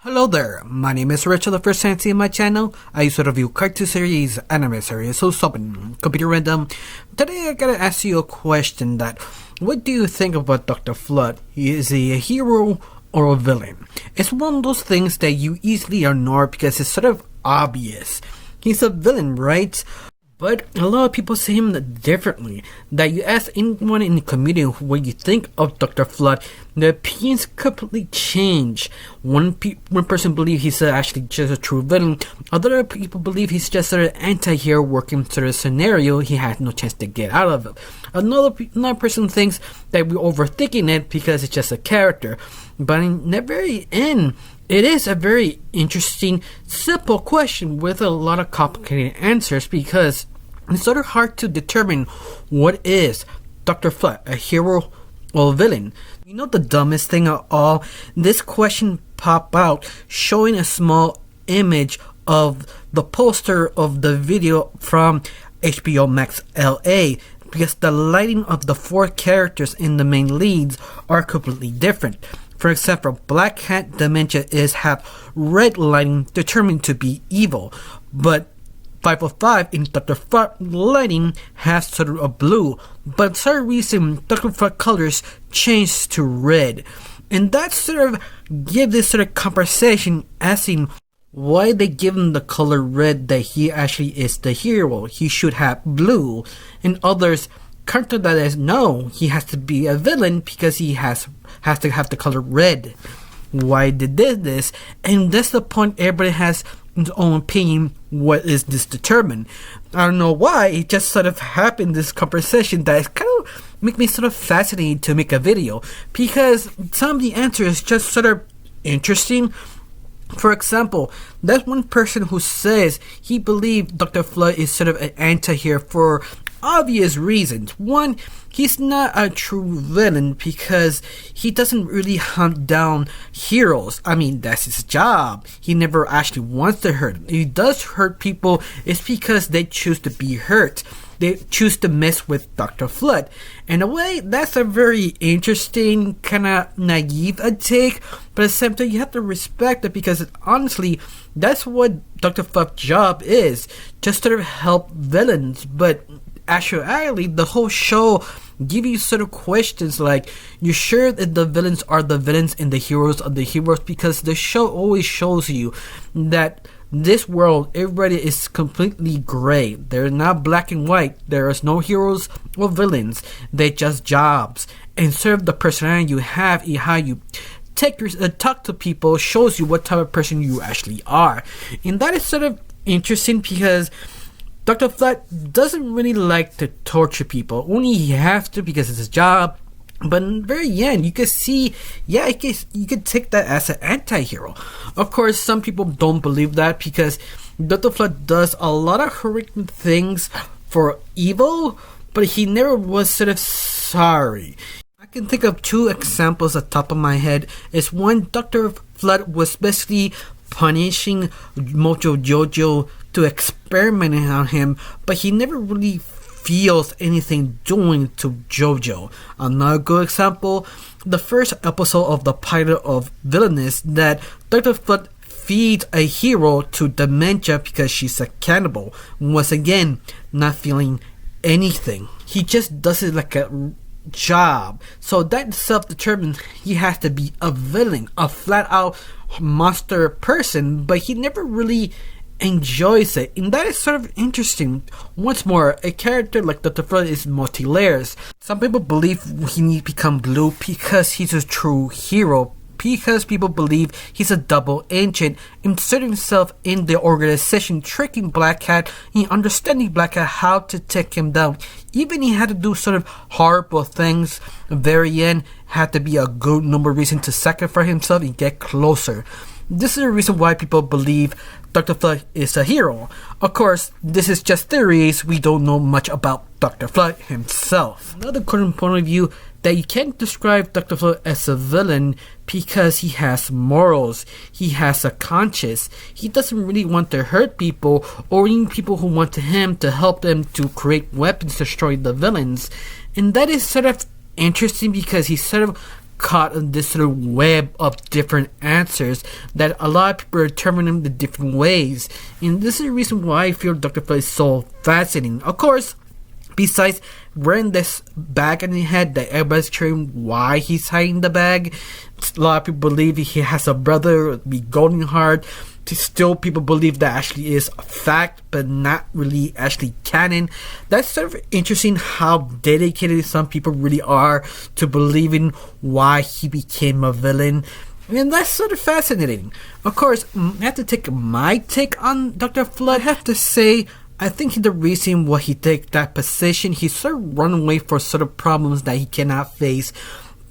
Hello there, my name is Richard. The first time seeing my channel, I used to review cartoon series, anime series, so something computer random. Today I gotta ask you a question that, what do you think about Dr. Flood? Is he a hero or a villain? It's one of those things that you easily ignore because it's sort of obvious. He's a villain, right? But a lot of people see him differently. That you ask anyone in the community what you think of Dr. Flood, the opinions completely change. One person believes he's actually just a true villain. Other people believe he's just an anti-hero working through a scenario he had no chance to get out of. Another person thinks that we're overthinking it because it's just a character. But in the very end, it is a very interesting, simple question with a lot of complicated answers because it's sort of hard to determine what is Dr. Flood, a hero or a villain. You know the dumbest thing of all? This question popped out showing a small image of the poster of the video from HBO Max LA because the lighting of the four characters in the main leads are completely different. For example, Black Cat Dementia have red lighting determined to be evil, but 505 in Dr. Flood lighting has sort of a blue, but for some reason Dr. Flood colors changed to red. And that sort of gives this sort of conversation asking why they give him the color red that he actually is the hero. He should have blue, and others counter that as no, he has to be a villain because he has to have the color red. Why they did this? And that's the point. Everybody has his own opinion. What is this determined? I don't know why. It just sort of happened, this conversation that is kind of make me sort of fascinated to make a video because some of the answers just sort of interesting. For example, there's one person who says he believes Dr. Flood is sort of an anti-hero for obvious reasons. One, he's not a true villain because he doesn't really hunt down heroes. I mean, that's his job. He never actually wants to hurt them. If he does hurt people, it's because they choose to be hurt. They choose to mess with Dr. Flood. In a way, that's a very interesting, kind of naive take, but at the same time, you have to respect it because honestly, that's what Dr. Flood's job is, just to help villains. But actually, the whole show give you sort of questions like, you sure that the villains are the villains and the heroes are the heroes? Because the show always shows you that this world, everybody is completely gray. They're not black and white. There is no heroes or villains. They're just jobs. And sort of the personality you have and how you talk to people shows you what type of person you actually are. And that is sort of interesting because Dr. Flood doesn't really like to torture people. Only he has to because it's his job. But in the very end, you can see, yeah, you could take that as an anti-hero. Of course, some people don't believe that because Dr. Flood does a lot of horrific things for evil, but he never was sort of sorry. I can think of two examples at the top of my head. Is one, Dr. Flood was basically punishing Mojo Jojo to experiment on him, but he never really feels anything doing to Jojo. Another good example, the first episode of the pilot of Villainous, that Dr. Flood feeds a hero to Dementia because she's a cannibal. Once again, not feeling anything. He just does it like a job. So that self-determined he has to be a villain, a flat-out monster person, but he never really enjoys it, and that is sort of interesting. Once more, a character like Dr. Flood is multi-layers. Some people believe he needs to become blue because he's a true hero, because people believe he's a double agent, inserting himself in the organization, tricking Black Cat and understanding Black Cat how to take him down. Even he had to do sort of horrible things. At the very end, had to be a good number of reasons to sacrifice himself and get closer. This is the reason why people believe Dr. Flood is a hero. Of course, this is just theories. We don't know much about Dr. Flood himself. Another current point of view, that you can't describe Dr. Flood as a villain because he has morals. He has a conscience. He doesn't really want to hurt people or even people who want him to help them to create weapons to destroy the villains. And that is sort of interesting because he sort of caught in this sort of web of different answers that a lot of people are determining the different ways. And this is the reason why I feel Dr. Flood is so fascinating. Of course, besides wearing this bag on his head that everybody's curious why he's hiding the bag, a lot of people believe he has a brother, be Golden Heart. Still, people believe that actually is a fact, but not really actually canon. That's sort of interesting how dedicated some people really are to believing why he became a villain. And that's sort of fascinating. Of course, I have to take my take on Dr. Flood. I have to say, I think the reason why he took that position, he sort of run away for sort of problems that he cannot face.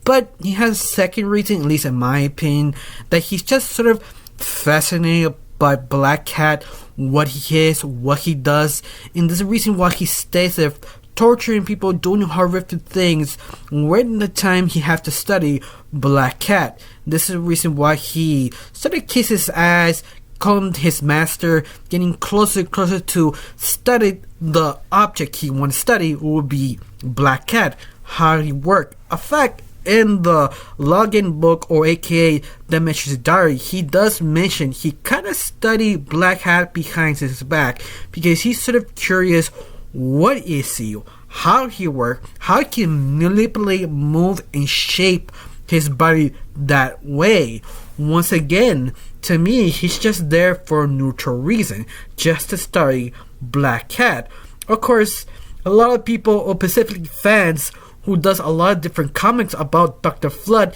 But he has a second reason, at least in my opinion, that he's just sort of fascinated by Black Cat, what he is, what he does, and there's a reason why he stays there torturing people, doing horrific things, when the time he have to study Black Cat. This is the reason why he sort of kisses his ass, calling his master, getting closer and closer to study the object he wants to study, would be Black Cat, how he work. In fact, in the login book, or aka Dimension's Diary, he does mention he kind of studied Black Hat behind his back because he's sort of curious what is he, how he works, how he can manipulate, move, and shape his body that way. Once again, to me, he's just there for a neutral reason, just to study Black Cat. Of course, a lot of people, or specifically fans, who does a lot of different comics about Dr. Flood,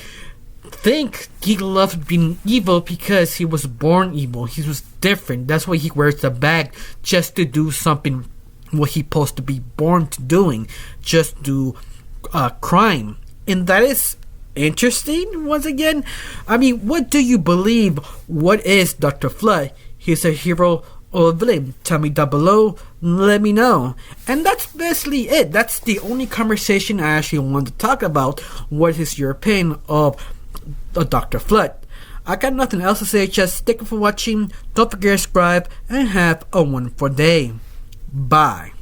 think he loves being evil because he was born evil. He was different. That's why he wears the bag, just to do something what he's supposed to be born to doing, just do crime. And that is interesting. Once again, I mean, what do you believe? What is Dr. Flood? He's a hero or a villain? Tell me down below, let me know. And that's basically it. That's the only conversation I actually want to talk about. What is your opinion of Dr. Flood? I got nothing else to say, just thank you for watching. Don't forget to subscribe and have a wonderful day. Bye.